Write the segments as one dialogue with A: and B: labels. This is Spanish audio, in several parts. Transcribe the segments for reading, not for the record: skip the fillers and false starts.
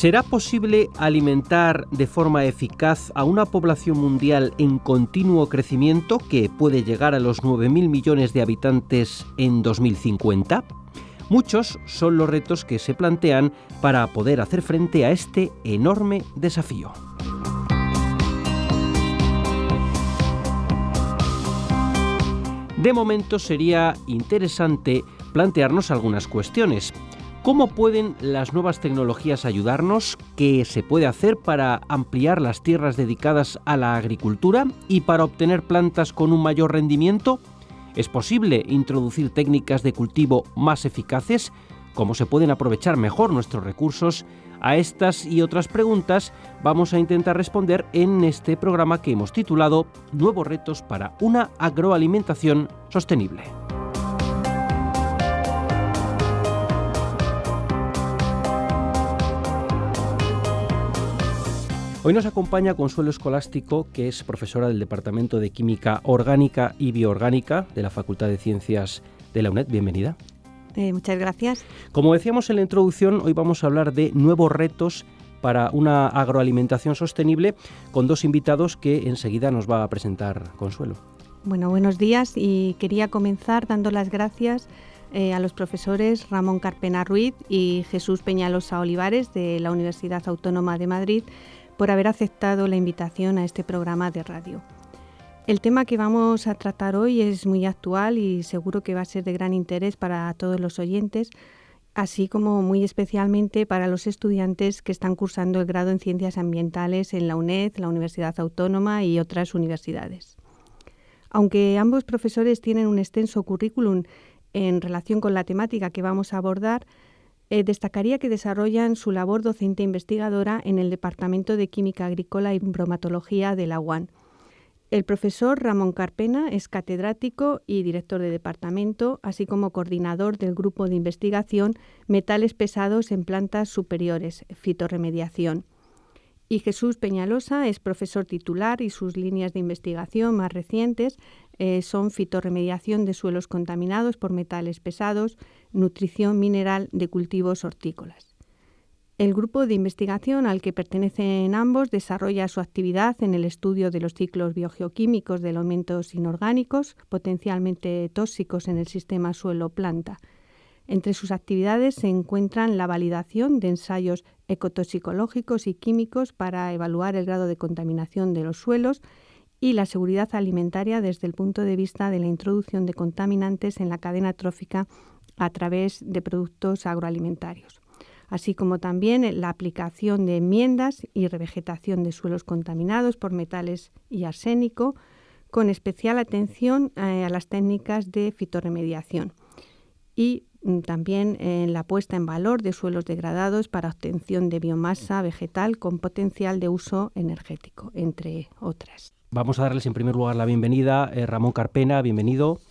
A: ¿Será posible alimentar de forma eficaz a una población mundial en continuo crecimiento que puede llegar a los 9.000 millones de habitantes en 2050? Muchos son los retos que se plantean para poder hacer frente a este enorme desafío. De momento sería interesante plantearnos algunas cuestiones. ¿Cómo pueden las nuevas tecnologías ayudarnos? ¿Qué se puede hacer para ampliar las tierras dedicadas a la agricultura y para obtener plantas con un mayor rendimiento? ¿Es posible introducir técnicas de cultivo más eficaces? ¿Cómo se pueden aprovechar mejor nuestros recursos? A estas y otras preguntas vamos a intentar responder en este programa que hemos titulado Nuevos retos para una agroalimentación sostenible. Hoy nos acompaña Consuelo Escolástico, que es profesora del Departamento de Química Orgánica y Bioorgánica de la Facultad de Ciencias de la UNED. Bienvenida.
B: Muchas gracias.
A: Como decíamos en la introducción, hoy vamos a hablar de nuevos retos para una agroalimentación sostenible con dos invitados que enseguida nos va a presentar Consuelo.
B: Bueno, buenos días y quería comenzar dando las gracias a los profesores Ramón Carpena Ruiz y Jesús Peñalosa Olivares de la Universidad Autónoma de Madrid por haber aceptado la invitación a este programa de radio. El tema que vamos a tratar hoy es muy actual y seguro que va a ser de gran interés para todos los oyentes, así como muy especialmente para los estudiantes que están cursando el grado en Ciencias Ambientales en la UNED, la Universidad Autónoma y otras universidades. Aunque ambos profesores tienen un extenso currículum en relación con la temática que vamos a abordar, destacaría que desarrollan su labor docente investigadora en el Departamento de Química Agrícola y Bromatología de la UAN. El profesor Ramón Carpena es catedrático y director de departamento, así como coordinador del grupo de investigación Metales pesados en plantas superiores, fitorremediación. Y Jesús Peñalosa es profesor titular y sus líneas de investigación más recientes son fitorremediación de suelos contaminados por metales pesados, nutrición mineral de cultivos hortícolas. El grupo de investigación al que pertenecen ambos desarrolla su actividad en el estudio de los ciclos biogeoquímicos de elementos inorgánicos potencialmente tóxicos en el sistema suelo-planta. Entre sus actividades se encuentran la validación de ensayos ecotoxicológicos y químicos para evaluar el grado de contaminación de los suelos y la seguridad alimentaria desde el punto de vista de la introducción de contaminantes en la cadena trófica a través de productos agroalimentarios, así como también la aplicación de enmiendas y revegetación de suelos contaminados por metales y arsénico, con especial atención a las técnicas de fitorremediación y también en la puesta en valor de suelos degradados para obtención de biomasa vegetal con potencial de uso energético, entre otras.
A: Vamos a darles en primer lugar la bienvenida. Ramón Carpena, bienvenido.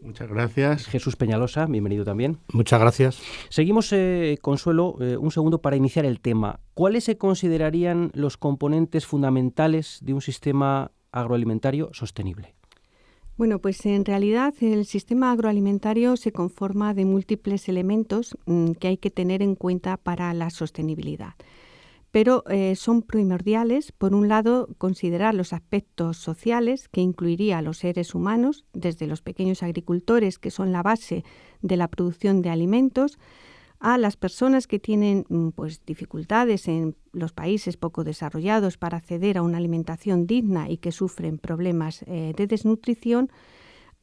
C: Muchas gracias.
A: Jesús Peñalosa, bienvenido también.
C: Muchas gracias.
A: Seguimos, Consuelo, un segundo para iniciar el tema. ¿Cuáles se considerarían los componentes fundamentales de un sistema agroalimentario sostenible?
B: Bueno, pues en realidad el sistema agroalimentario se conforma de múltiples elementos que hay que tener en cuenta para la sostenibilidad. Pero son primordiales, por un lado, considerar los aspectos sociales, que incluiría a los seres humanos, desde los pequeños agricultores, que son la base de la producción de alimentos, a las personas que tienen dificultades en los países poco desarrollados para acceder a una alimentación digna y que sufren problemas de desnutrición,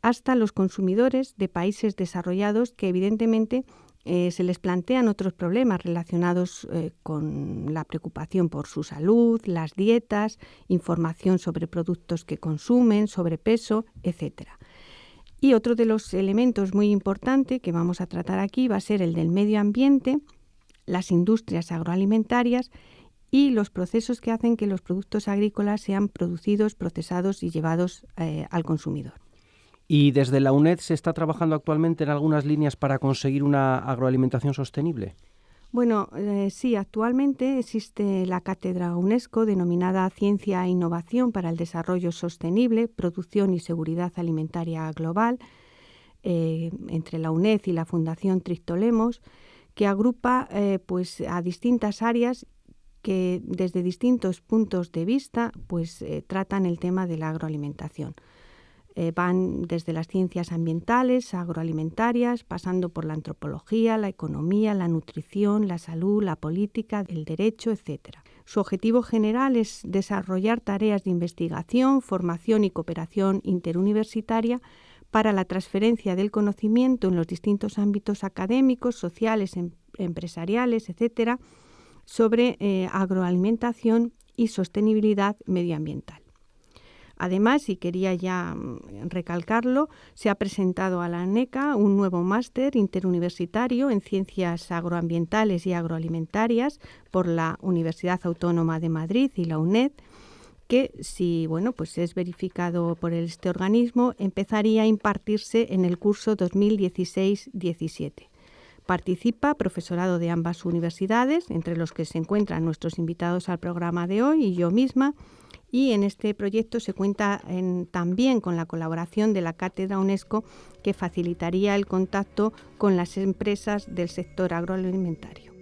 B: hasta los consumidores de países desarrollados que evidentemente se les plantean otros problemas relacionados con la preocupación por su salud, las dietas, información sobre productos que consumen, sobrepeso, etc. Y otro de los elementos muy importante que vamos a tratar aquí va a ser el del medio ambiente, las industrias agroalimentarias y los procesos que hacen que los productos agrícolas sean producidos, procesados y llevados al consumidor.
A: ¿Y desde la UNED se está trabajando actualmente en algunas líneas para conseguir una agroalimentación sostenible?
B: Bueno, sí, actualmente existe la cátedra UNESCO denominada Ciencia e Innovación para el Desarrollo Sostenible, Producción y Seguridad Alimentaria Global, entre la UNED y la Fundación Tristolemos, que agrupa a distintas áreas que desde distintos puntos de vista pues, tratan el tema de la agroalimentación. Van desde las ciencias ambientales, agroalimentarias, pasando por la antropología, la economía, la nutrición, la salud, la política, el derecho, etc. Su objetivo general es desarrollar tareas de investigación, formación y cooperación interuniversitaria para la transferencia del conocimiento en los distintos ámbitos académicos, sociales, empresariales, etc., sobre agroalimentación y sostenibilidad medioambiental. Además, y quería ya recalcarlo, se ha presentado a la ANECA un nuevo máster interuniversitario en Ciencias Agroambientales y Agroalimentarias por la Universidad Autónoma de Madrid y la UNED, que si pues es verificado por este organismo, empezaría a impartirse en el curso 2016-17. Participa profesorado de ambas universidades, entre los que se encuentran nuestros invitados al programa de hoy y yo misma, y en este proyecto se cuenta también con la colaboración de la Cátedra UNESCO, que facilitaría el contacto con las empresas del sector agroalimentario.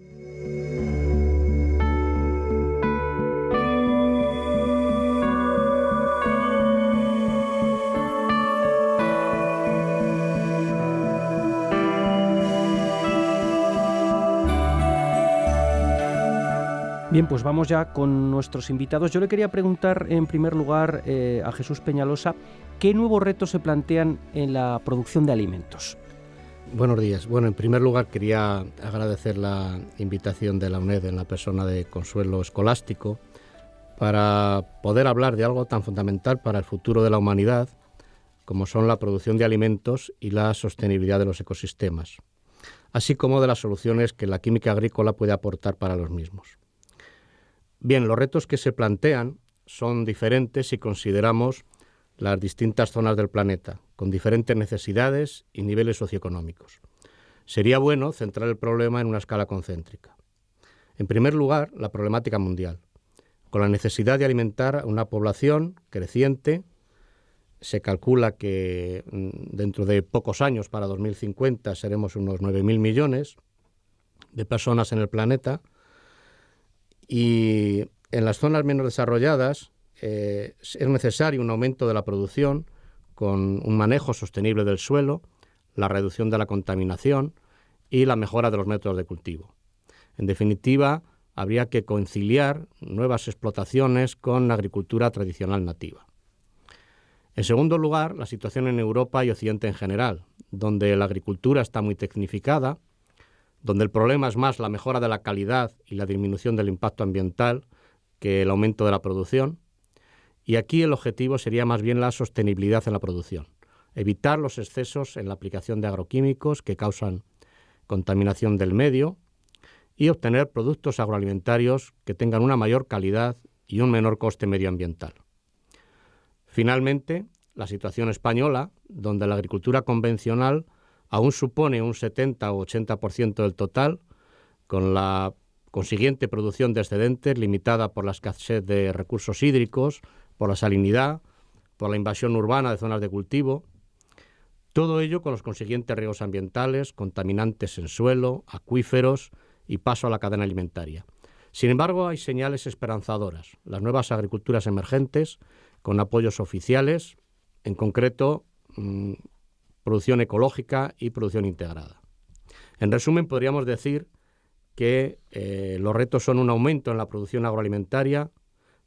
A: Bien, pues vamos ya con nuestros invitados. Yo le quería preguntar en primer lugar a Jesús Peñalosa, ¿qué nuevos retos se plantean en la producción de alimentos?
C: Buenos días. Bueno, en primer lugar quería agradecer la invitación de la UNED en la persona de Consuelo Escolástico para poder hablar de algo tan fundamental para el futuro de la humanidad como son la producción de alimentos y la sostenibilidad de los ecosistemas, así como de las soluciones que la química agrícola puede aportar para los mismos. Bien, los retos que se plantean son diferentes si consideramos las distintas zonas del planeta, con diferentes necesidades y niveles socioeconómicos. Sería bueno centrar el problema en una escala concéntrica. En primer lugar, la problemática mundial. Con la necesidad de alimentar a una población creciente, se calcula que dentro de pocos años, para 2050, seremos unos 9.000 millones de personas en el planeta. Y en las zonas menos desarrolladas es necesario un aumento de la producción con un manejo sostenible del suelo, la reducción de la contaminación y la mejora de los métodos de cultivo. En definitiva, habría que conciliar nuevas explotaciones con la agricultura tradicional nativa. En segundo lugar, la situación en Europa y Occidente en general, donde la agricultura está muy tecnificada, donde el problema es más la mejora de la calidad y la disminución del impacto ambiental que el aumento de la producción. Y aquí el objetivo sería más bien la sostenibilidad en la producción, evitar los excesos en la aplicación de agroquímicos que causan contaminación del medio y obtener productos agroalimentarios que tengan una mayor calidad y un menor coste medioambiental. Finalmente, la situación española, donde la agricultura convencional aún supone un 70 o 80% del total, con la consiguiente producción de excedentes limitada por la escasez de recursos hídricos, por la salinidad, por la invasión urbana de zonas de cultivo. Todo ello con los consiguientes riesgos ambientales, contaminantes en suelo, acuíferos y paso a la cadena alimentaria. Sin embargo, hay señales esperanzadoras. Las nuevas agriculturas emergentes, con apoyos oficiales, en concreto, producción ecológica y producción integrada. En resumen, podríamos decir que los retos son un aumento en la producción agroalimentaria,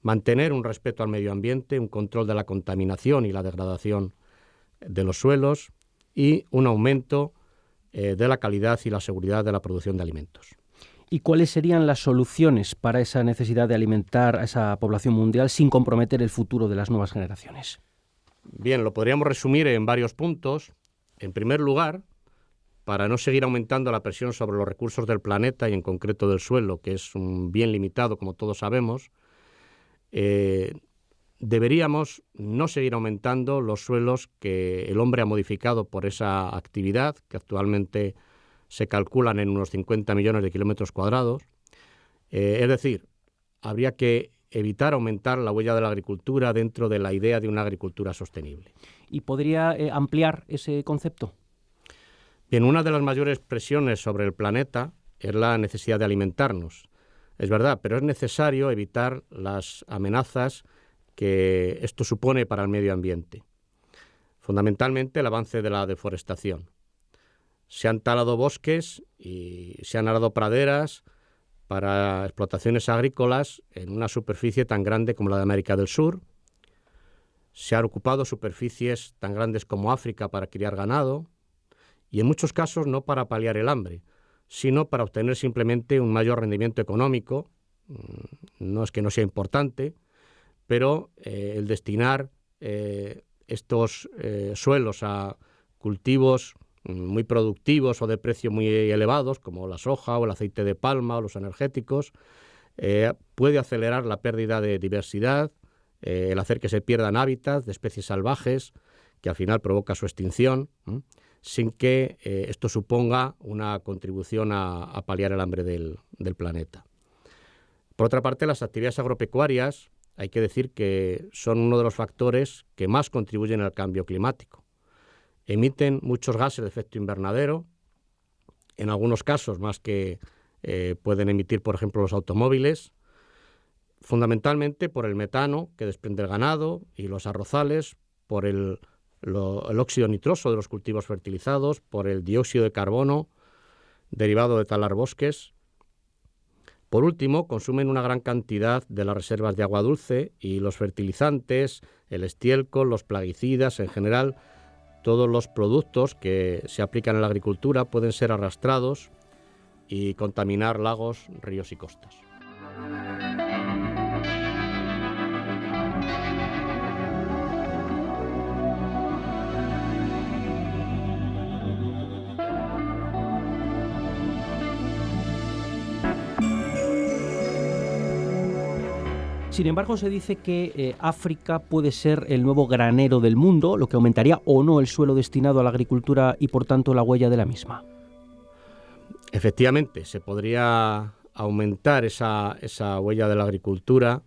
C: mantener un respeto al medio ambiente, un control de la contaminación y la degradación de los suelos y un aumento de la calidad y la seguridad de la producción de alimentos.
A: ¿Y cuáles serían las soluciones para esa necesidad de alimentar a esa población mundial sin comprometer el futuro de las nuevas generaciones?
C: Bien, lo podríamos resumir en varios puntos. En primer lugar, para no seguir aumentando la presión sobre los recursos del planeta y en concreto del suelo, que es un bien limitado, como todos sabemos, deberíamos no seguir aumentando los suelos que el hombre ha modificado por esa actividad, que actualmente se calculan en unos 50 millones de kilómetros cuadrados. Es decir, habría que evitar aumentar la huella de la agricultura dentro de la idea de una agricultura sostenible.
A: ¿Y podría ampliar ese concepto?
C: Bien, una de las mayores presiones sobre el planeta es la necesidad de alimentarnos. es verdad, pero es necesario evitar las amenazas que esto supone para el medio ambiente. Fundamentalmente el avance de la deforestación. Se han talado bosques y se han arado praderas para explotaciones agrícolas en una superficie tan grande como la de América del Sur. Se han ocupado superficies tan grandes como África para criar ganado y en muchos casos no para paliar el hambre, sino para obtener simplemente un mayor rendimiento económico. No es que no sea importante, pero el destinar estos suelos a cultivos muy productivos o de precios muy elevados, como la soja o el aceite de palma o los energéticos, puede acelerar la pérdida de diversidad, el hacer que se pierdan hábitats de especies salvajes, que al final provoca su extinción, sin que esto suponga una contribución a paliar el hambre del planeta. Por otra parte, las actividades agropecuarias, hay que decir que son uno de los factores que más contribuyen al cambio climático. Emiten muchos gases de efecto invernadero, en algunos casos más que pueden emitir, por ejemplo, los automóviles, fundamentalmente por el metano que desprende el ganado y los arrozales, por el óxido nitroso de los cultivos fertilizados, por el dióxido de carbono derivado de talar bosques. Por último, consumen una gran cantidad de las reservas de agua dulce y los fertilizantes, el estiércol, los plaguicidas, en general, todos los productos que se aplican en la agricultura pueden ser arrastrados y contaminar lagos, ríos y costas.
A: Sin embargo, se dice que África puede ser el nuevo granero del mundo, lo que aumentaría o no el suelo destinado a la agricultura y, por tanto, la huella de la misma.
C: Efectivamente, se podría aumentar esa huella de la agricultura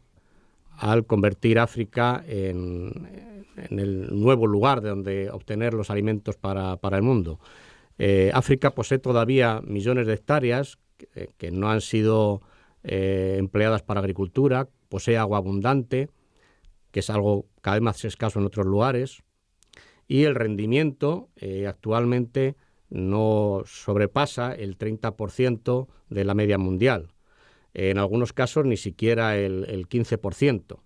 C: al convertir África en el nuevo lugar de donde obtener los alimentos para el mundo. África posee todavía millones de hectáreas que no han sido empleadas para agricultura, posee agua abundante, que es algo cada vez más escaso en otros lugares, y el rendimiento actualmente no sobrepasa el 30% de la media mundial. En algunos casos ni siquiera el 15%.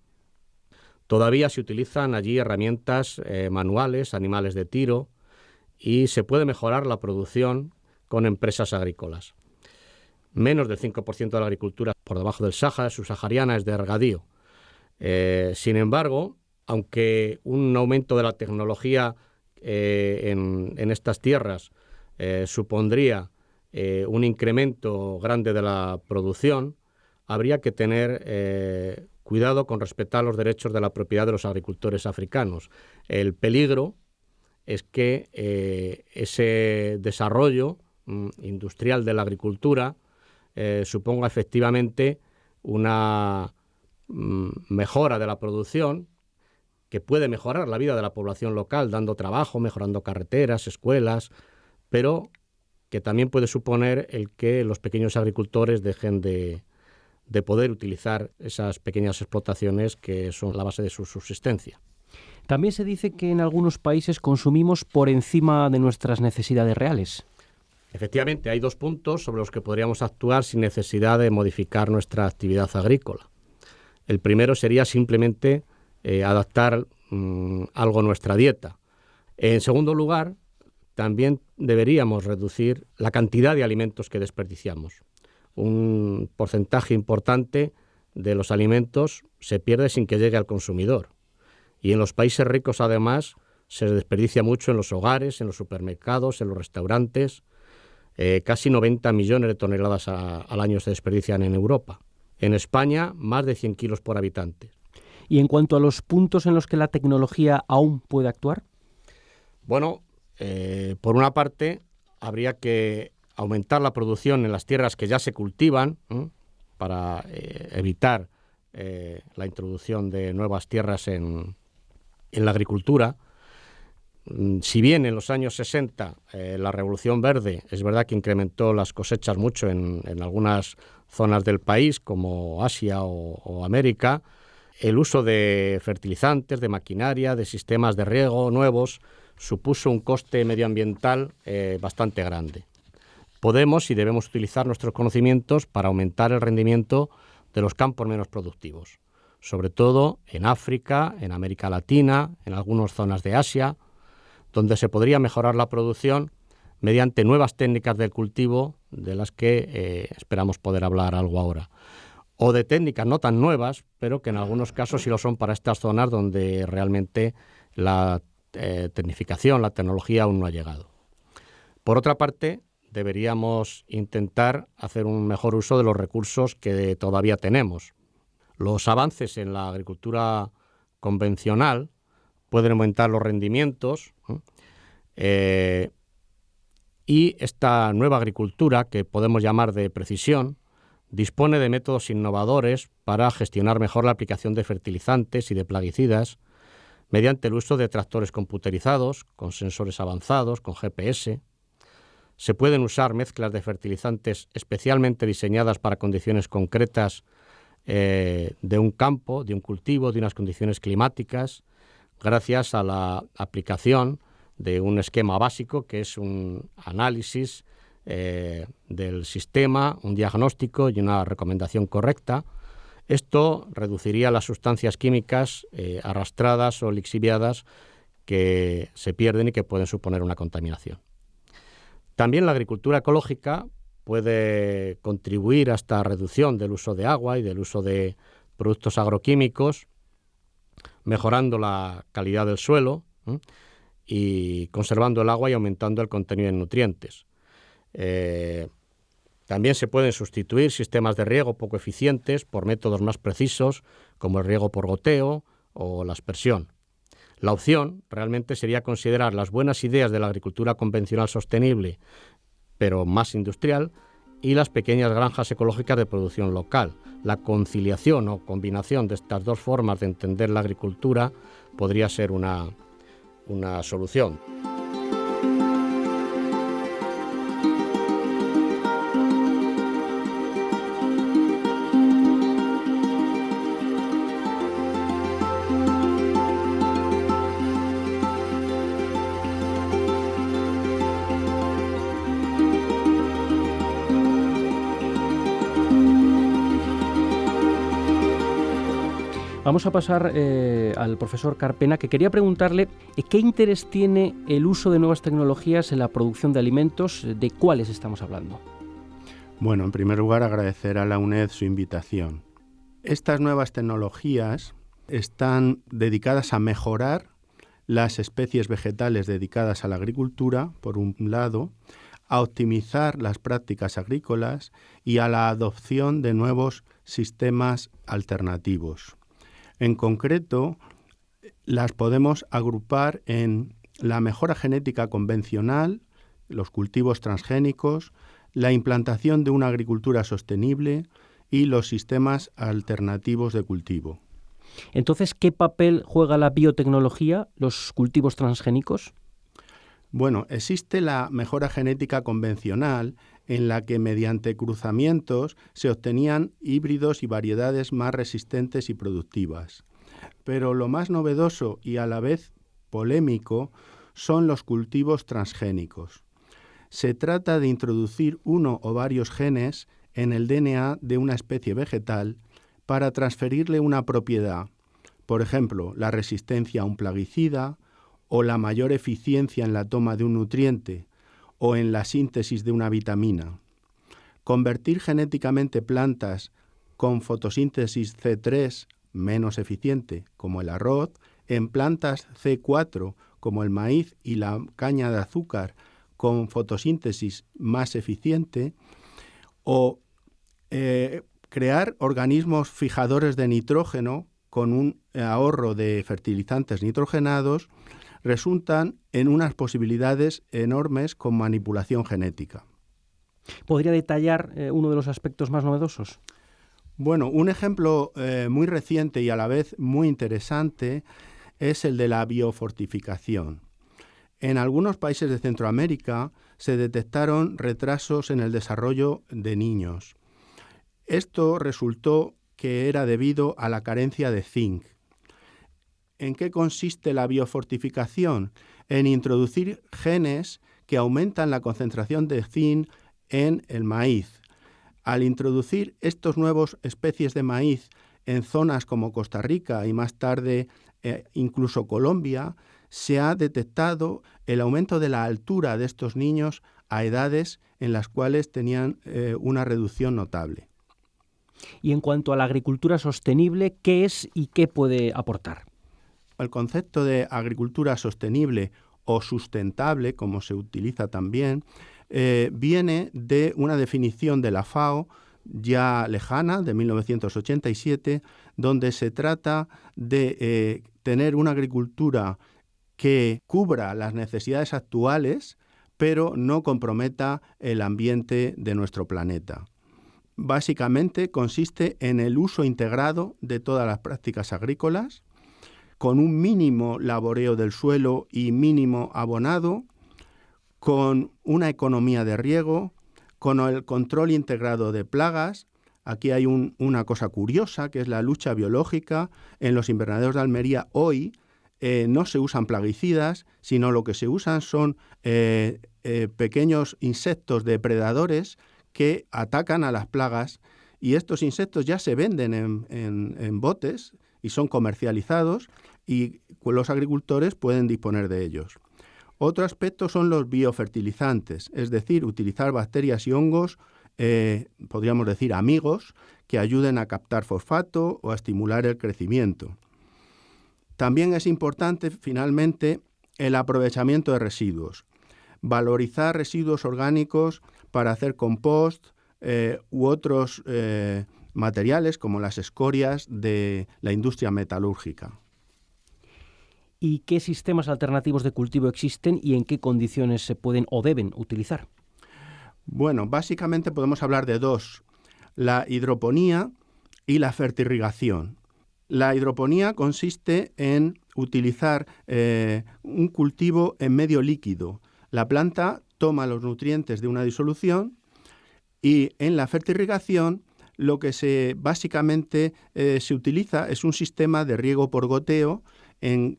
C: Todavía se utilizan allí herramientas manuales, animales de tiro, y se puede mejorar la producción con empresas agrícolas. Menos del 5% de la agricultura por debajo del Sáhara subsahariana es de regadío. Sin embargo, aunque un aumento de la tecnología en estas tierras supondría un incremento grande de la producción, habría que tener cuidado con respetar los derechos de la propiedad de los agricultores africanos. El peligro es que ese desarrollo industrial de la agricultura suponga efectivamente una mejora de la producción que puede mejorar la vida de la población local, dando trabajo, mejorando carreteras, escuelas, pero que también puede suponer el que los pequeños agricultores dejen de poder utilizar esas pequeñas explotaciones que son la base de su subsistencia.
A: También se dice que en algunos países consumimos por encima de nuestras necesidades reales.
C: Efectivamente, hay dos puntos sobre los que podríamos actuar sin necesidad de modificar nuestra actividad agrícola. El primero sería simplemente adaptar algo a nuestra dieta. En segundo lugar, también deberíamos reducir la cantidad de alimentos que desperdiciamos. Un porcentaje importante de los alimentos se pierde sin que llegue al consumidor. Y en los países ricos, además, se desperdicia mucho en los hogares, en los supermercados, en los restaurantes. Casi 90 millones de toneladas al año se desperdician en Europa. En España, más de 100 kilos por habitante.
A: ¿Y en cuanto a los puntos en los que la tecnología aún puede actuar?
C: Bueno, por una parte, habría que aumentar la producción en las tierras que ya se cultivan, para evitar la introducción de nuevas tierras en la agricultura. Si bien en los años 60 la Revolución Verde es verdad que incrementó las cosechas mucho en algunas zonas del país, como Asia o América, el uso de fertilizantes, de maquinaria, de sistemas de riego nuevos, supuso un coste medioambiental bastante grande. Podemos y debemos utilizar nuestros conocimientos para aumentar el rendimiento de los campos menos productivos, sobre todo en África, en América Latina, en algunas zonas de Asia, donde se podría mejorar la producción mediante nuevas técnicas del cultivo, de las que esperamos poder hablar algo ahora, o de técnicas no tan nuevas, pero que en algunos casos sí lo son para estas zonas donde realmente la tecnificación, la tecnología aún no ha llegado. Por otra parte, deberíamos intentar hacer un mejor uso de los recursos que todavía tenemos. Los avances en la agricultura convencional pueden aumentar los rendimientos, y esta nueva agricultura, que podemos llamar de precisión, dispone de métodos innovadores para gestionar mejor la aplicación de fertilizantes y de plaguicidas mediante el uso de tractores computerizados, con sensores avanzados, con GPS. Se pueden usar mezclas de fertilizantes especialmente diseñadas para condiciones concretas de un campo, de un cultivo, de unas condiciones climáticas, gracias a la aplicación de un esquema básico que es un análisis del sistema, un diagnóstico y una recomendación correcta. Esto reduciría las sustancias químicas arrastradas o lixiviadas que se pierden y que pueden suponer una contaminación. También la agricultura ecológica puede contribuir a esta reducción del uso de agua y del uso de productos agroquímicos, mejorando la calidad del suelo y conservando el agua y aumentando el contenido en nutrientes. También se pueden sustituir sistemas de riego poco eficientes por métodos más precisos, como el riego por goteo o la aspersión. La opción realmente sería considerar las buenas ideas de la agricultura convencional sostenible, pero más industrial, y las pequeñas granjas ecológicas de producción local. La conciliación o combinación de estas dos formas de entender la agricultura podría ser una solución.
A: Vamos a pasar al profesor Carpena, que quería preguntarle qué interés tiene el uso de nuevas tecnologías en la producción de alimentos, de cuáles estamos hablando.
D: Bueno, en primer lugar, agradecer a la UNED su invitación. Estas nuevas tecnologías están dedicadas a mejorar las especies vegetales dedicadas a la agricultura, por un lado, a optimizar las prácticas agrícolas y a la adopción de nuevos sistemas alternativos. En concreto, las podemos agrupar en la mejora genética convencional, los cultivos transgénicos, la implantación de una agricultura sostenible y los sistemas alternativos de cultivo.
A: Entonces, ¿qué papel juega la biotecnología, los cultivos transgénicos?
D: Bueno, existe la mejora genética convencional, en la que mediante cruzamientos se obtenían híbridos y variedades más resistentes y productivas. Pero lo más novedoso y a la vez polémico son los cultivos transgénicos. Se trata de introducir uno o varios genes en el DNA de una especie vegetal para transferirle una propiedad, por ejemplo, la resistencia a un plaguicida o la mayor eficiencia en la toma de un nutriente o en la síntesis de una vitamina. Convertir genéticamente plantas con fotosíntesis C3 menos eficiente, como el arroz, en plantas C4, como el maíz y la caña de azúcar, con fotosíntesis más eficiente, o crear organismos fijadores de nitrógeno con un ahorro de fertilizantes nitrogenados, resultan en unas posibilidades enormes con manipulación genética.
A: ¿Podría detallar uno de los aspectos más novedosos?
D: Bueno, un ejemplo muy reciente y a la vez muy interesante es el de la biofortificación. En algunos países de Centroamérica se detectaron retrasos en el desarrollo de niños. Esto resultó que era debido a la carencia de zinc. ¿En qué consiste la biofortificación? En introducir genes que aumentan la concentración de zinc en el maíz. Al introducir estos nuevos especies de maíz en zonas como Costa Rica y más tarde incluso Colombia, se ha detectado el aumento de la altura de estos niños a edades en las cuales tenían una reducción notable.
A: Y en cuanto a la agricultura sostenible, ¿qué es y qué puede aportar?
D: El concepto de agricultura sostenible o sustentable, como se utiliza también, viene de una definición de la FAO ya lejana, de 1987, donde se trata de tener una agricultura que cubra las necesidades actuales, pero no comprometa el ambiente de nuestro planeta. Básicamente consiste en el uso integrado de todas las prácticas agrícolas, con un mínimo laboreo del suelo y mínimo abonado, con una economía de riego, con el control integrado de plagas. Aquí hay una cosa curiosa, que es la lucha biológica. En los invernaderos de Almería hoy no se usan plaguicidas, sino lo que se usan son pequeños insectos depredadores que atacan a las plagas, y estos insectos ya se venden en botes y son comercializados, y los agricultores pueden disponer de ellos. Otro aspecto son los biofertilizantes, es decir, utilizar bacterias y hongos, podríamos decir amigos, que ayuden a captar fosfato o a estimular el crecimiento. También es importante, finalmente, el aprovechamiento de residuos. Valorizar residuos orgánicos para hacer compost u otros materiales como las escorias de la industria metalúrgica.
A: ¿Y qué sistemas alternativos de cultivo existen y en qué condiciones se pueden o deben utilizar?
D: Bueno, básicamente podemos hablar de dos: la hidroponía y la fertirrigación. La hidroponía consiste en utilizar un cultivo en medio líquido. La planta toma los nutrientes de una disolución, y en la fertirrigación lo que básicamente se utiliza es un sistema de riego por goteo en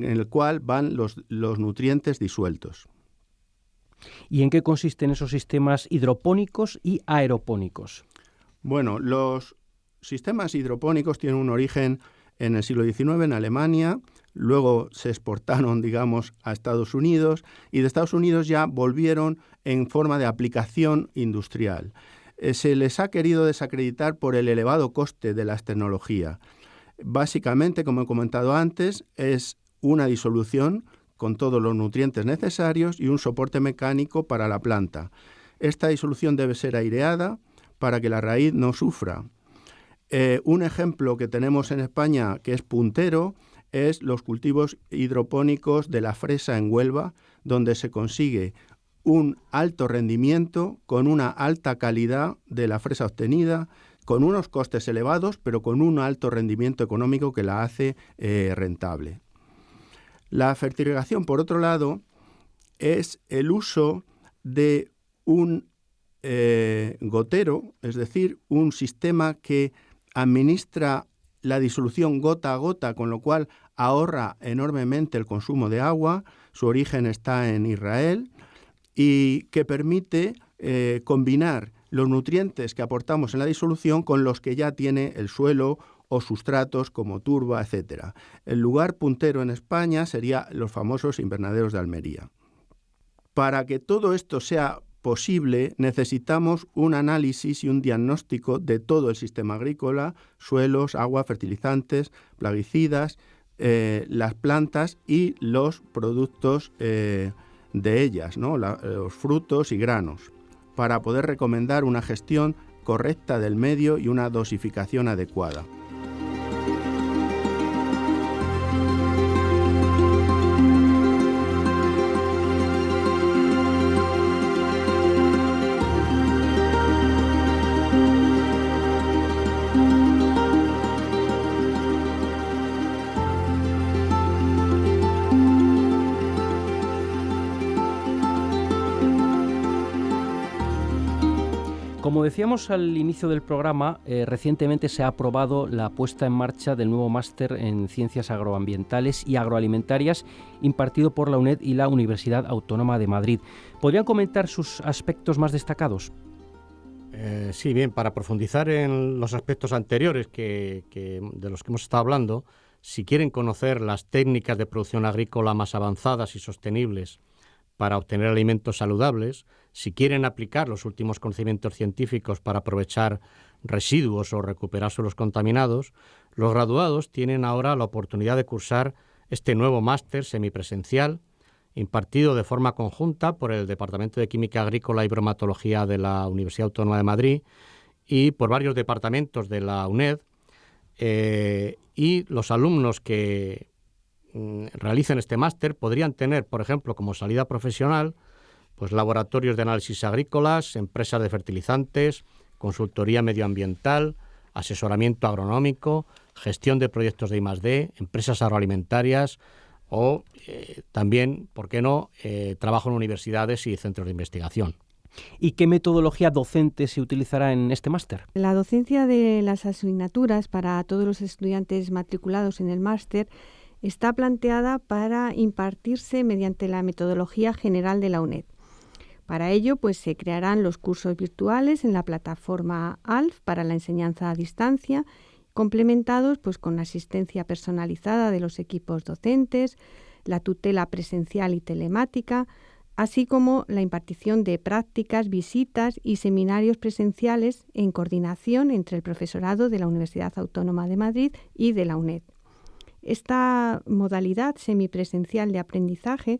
D: el cual van los nutrientes disueltos.
A: ¿Y en qué consisten esos sistemas hidropónicos y aeropónicos?
D: Bueno, los sistemas hidropónicos tienen un origen en el siglo XIX en Alemania, luego se exportaron, digamos, a Estados Unidos, y de Estados Unidos ya volvieron en forma de aplicación industrial. Se les ha querido desacreditar por el elevado coste de las tecnologías. Básicamente, como he comentado antes, es una disolución con todos los nutrientes necesarios y un soporte mecánico para la planta. Esta disolución debe ser aireada para que la raíz no sufra. Un ejemplo que tenemos en España que es puntero es los cultivos hidropónicos de la fresa en Huelva, donde se consigue un alto rendimiento con una alta calidad de la fresa obtenida, con unos costes elevados, pero con un alto rendimiento económico que la hace rentable. La fertirrigación, por otro lado, es el uso de un gotero, es decir, un sistema que administra la disolución gota a gota, con lo cual ahorra enormemente el consumo de agua. Su origen está en Israel, y que permite combinar los nutrientes que aportamos en la disolución con los que ya tiene el suelo o sustratos como turba, etc. El lugar puntero en España sería los famosos invernaderos de Almería. Para que todo esto sea posible, necesitamos un análisis y un diagnóstico de todo el sistema agrícola: suelos, agua, fertilizantes, plaguicidas, las plantas y los productos de ellas, ¿no? Los frutos y granos, para poder recomendar una gestión correcta del medio y una dosificación adecuada.
A: Como decíamos al inicio del programa, recientemente se ha aprobado la puesta en marcha del nuevo máster en Ciencias Agroambientales y Agroalimentarias impartido por la UNED y la Universidad Autónoma de Madrid. ¿Podrían comentar sus aspectos más destacados?
C: Sí, bien, para profundizar en los aspectos anteriores de los que hemos estado hablando, si quieren conocer las técnicas de producción agrícola más avanzadas y sostenibles para obtener alimentos saludables, si quieren aplicar los últimos conocimientos científicos para aprovechar residuos o recuperar suelos contaminados, los graduados tienen ahora la oportunidad de cursar este nuevo máster semipresencial impartido de forma conjunta por el Departamento de Química Agrícola y Bromatología de la Universidad Autónoma de Madrid y por varios departamentos de la UNED, y los alumnos que realicen este máster podrían tener, por ejemplo, como salida profesional, pues laboratorios de análisis agrícolas, empresas de fertilizantes, consultoría medioambiental, asesoramiento agronómico, gestión de proyectos de I+D, empresas agroalimentarias o también, ¿por qué no?, trabajo en universidades y centros de investigación.
A: ¿Y qué metodología docente se utilizará en este máster?
B: La docencia de las asignaturas para todos los estudiantes matriculados en el máster está planteada para impartirse mediante la metodología general de la UNED. Para ello, pues, se crearán los cursos virtuales en la plataforma ALF para la enseñanza a distancia, complementados pues, con asistencia personalizada de los equipos docentes, la tutela presencial y telemática, así como la impartición de prácticas, visitas y seminarios presenciales en coordinación entre el profesorado de la Universidad Autónoma de Madrid y de la UNED. Esta modalidad semipresencial de aprendizaje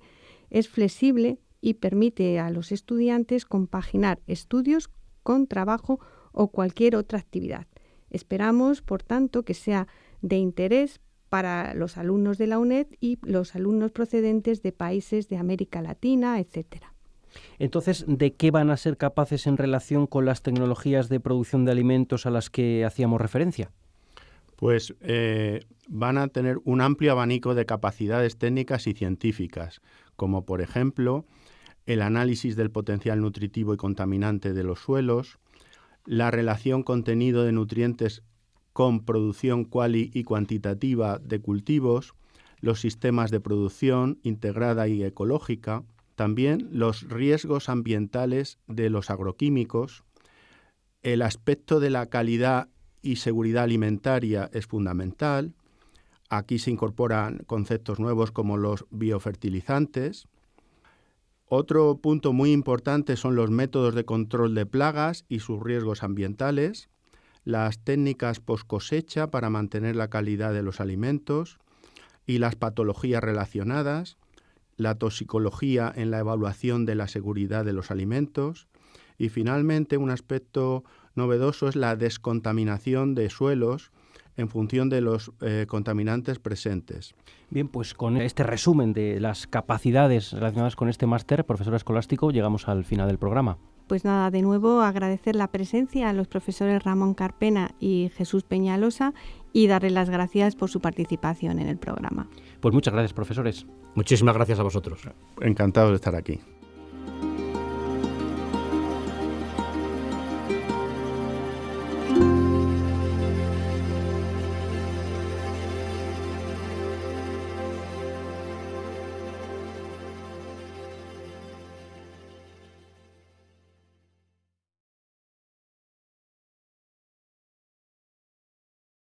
B: es flexible y permite a los estudiantes compaginar estudios con trabajo o cualquier otra actividad. Esperamos, por tanto, que sea de interés para los alumnos de la UNED y los alumnos procedentes de países de América Latina, etcétera.
A: Entonces, ¿de qué van a ser capaces en relación con las tecnologías de producción de alimentos a las que hacíamos referencia?
D: Pues van a tener un amplio abanico de capacidades técnicas y científicas, como por ejemplo el análisis del potencial nutritivo y contaminante de los suelos, la relación contenido de nutrientes con producción cuali y cuantitativa de cultivos, los sistemas de producción integrada y ecológica, también los riesgos ambientales de los agroquímicos, el aspecto de la calidad y seguridad alimentaria es fundamental. Aquí se incorporan conceptos nuevos como los biofertilizantes. Otro punto muy importante son los métodos de control de plagas y sus riesgos ambientales, las técnicas post cosecha para mantener la calidad de los alimentos y las patologías relacionadas, la toxicología en la evaluación de la seguridad de los alimentos y finalmente un aspecto novedoso es la descontaminación de suelos en función de los contaminantes presentes.
A: Bien, pues con este resumen de las capacidades relacionadas con este máster, profesor escolástico, llegamos al final del programa.
B: Pues nada, de nuevo agradecer la presencia a los profesores Ramón Carpena y Jesús Peñalosa y darles las gracias por su participación en el programa.
A: Pues muchas gracias, profesores.
C: Muchísimas gracias a vosotros.
D: Encantado de estar aquí.